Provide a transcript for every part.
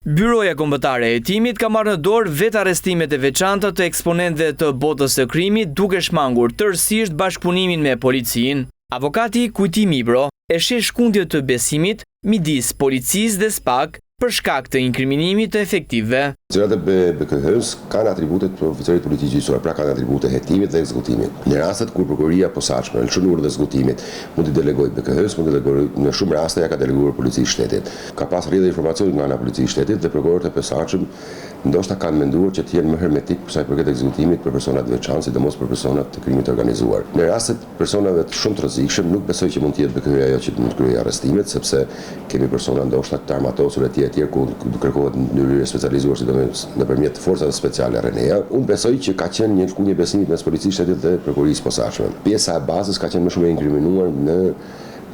Byroja Kombëtare e Hetimit ka marrë në dorë vetë arrestimet e veçanta të eksponentëve të botës së krimit, duke shmangur tërësisht bashkëpunimin me policinë. Avokati Kujti Mibro e sheh shkundje të besimit midis policisë dhe SPAK për shkak të inkriminimit të efektivëve. Zërat e BKH-s kanë atributet të oficerit policisë gjyqësor, pra kanë atribute hetimit dhe ekzekutimit. Në rastet kur prokuroria posaçme në shënur dhe ekzekutimit mund të delegojë BKH-s, mund të delegojë në shumë raste ja ka deleguar policisë shtetit. Ka pas rrjedhë informacione nga ana policisë shtetit dhe prokurorët e posaçëm ndoshta kanë menduar që të jenë më hermetik për sa i përket ekzekutimit për personat të veçantë, sidomos për personat të krimit të organizuar. Në rastet personave shumë të rrezikshëm nuk besoj që mund të jetë BKH ajo që mund të kryejë arrestimet, sepse kemi persona ndoshta të armatosur etj ku kërkohet në mënyrë specializuar sidomos nëpërmjet forcave speciale RNA. Unë besoj që ka qenë një shkundje besimit mes policisë shtetit dhe prokurorisë posaçme. Pjesa e bazës ka qenë më shumë e inkriminuar në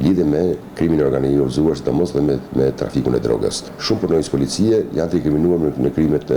lidhje me krimin e organizuar, sidomos dhe me trafikun e drogës. Shumë punonjës policie janë të inkriminuar në krimet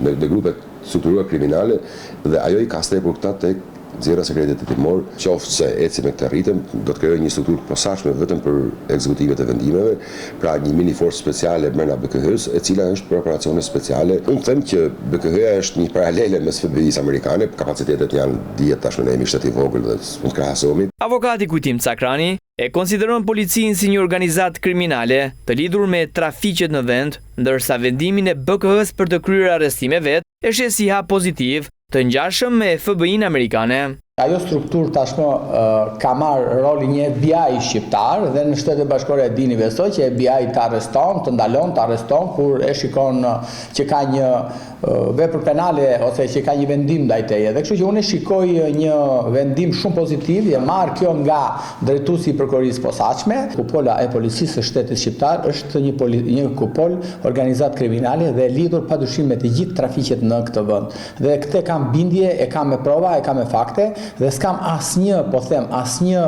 në grupet strukturuar kriminale dhe ajo i ka strehur këta tek nxjerrja e sekretit të timor, qoftë se eci me këtë ritëm, do të krijojë një strukturë posaçme vetëm për ekzekutimet e vendimeve, pra një mini forcë speciale brenda BKH-s, e cila është për operacione speciale. Unë them që BKH-ja është një paralele mes FBI-s amerikane, kapacitetet janë dihet tashmë ne jemi shtet i vogël dhe mund të krahasohemi. Avokati Kujtim Cakrani e konsideron policinë si një organizatë kriminale të lidhur me trafiqet në vend, ndërsa vendimin e BKH-s për të kryer arrestime vet e sheh si hap pozitiv të ngjashëm me FBI-n amerikane. Ajo strukturë tashmë ka marrë rolin një FBI shqiptar dhe në Shtetet Bashkuara e dini besoj që FBI të arreston, të ndalon, të arreston kur e shikon që ka një vepër penale ose që ka një vendim ndaj teje. Dhe kështu që unë shikoj një vendim shumë pozitiv, e marr kjo nga drejtuesi i prokurorisë posaçme. Kupola e policisë së Shtetit Shqiptar është një kupol organizat kriminale dhe lidhur padyshim me të gjithë trafiqet në këtë vend. Dhe këtë kam bindje, e kam me prova, e kam me fakte. Dhe s'kam asnjë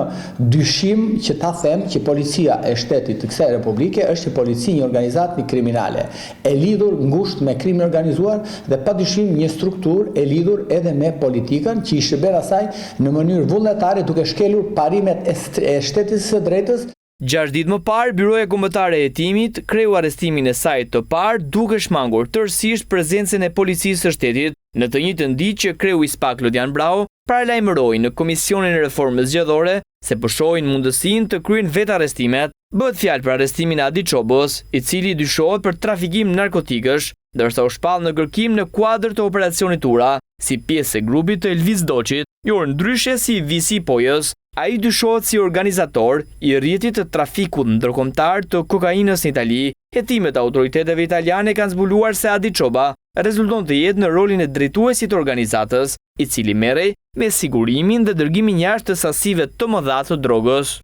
dyshim që ta them që policia e shtetit të kësaj republike është një organizatë kriminale, e lidhur ngushtë me krimin organizuar dhe padyshim një strukturë e lidhur edhe me politikën që i shërben asaj në mënyrë vullnetare duke shkelur parimet e shtetit së drejtës. 6 ditë më parë, Byroja Kombëtare e Hetimit kreu arrestimin e saj të parë duke shmangur tërësisht prezencën e policisë së shtetit, në të njëjtën ditë që kreu i SPAK Lodian Brau paralajmëroi në Komisionin e Reformës Zgjedhore se po shohin mundësinë të kryejnë vetë arrestimet. Bëhet fjalë për arrestimin e Adi Çobës, i cili dyshohet për trafikim narkotikësh, ndërsa u shpall në kërkim në kuadër të operacionit Ura, si pjesë e grupit të Elvis Doçit, ndryshe si Visi Pojës. Ai dyshohet si organizator i rrjetit të trafikut ndërkombëtar të kokainës në Itali. Hetimet e autoriteteve italiane kanë zbuluar se Adi Çoba rezulton të jetë në rolin e drejtuesit të organizatës, i cili merrej me sigurimin dhe dërgimin jashtë të sasive të mëdha të drogës.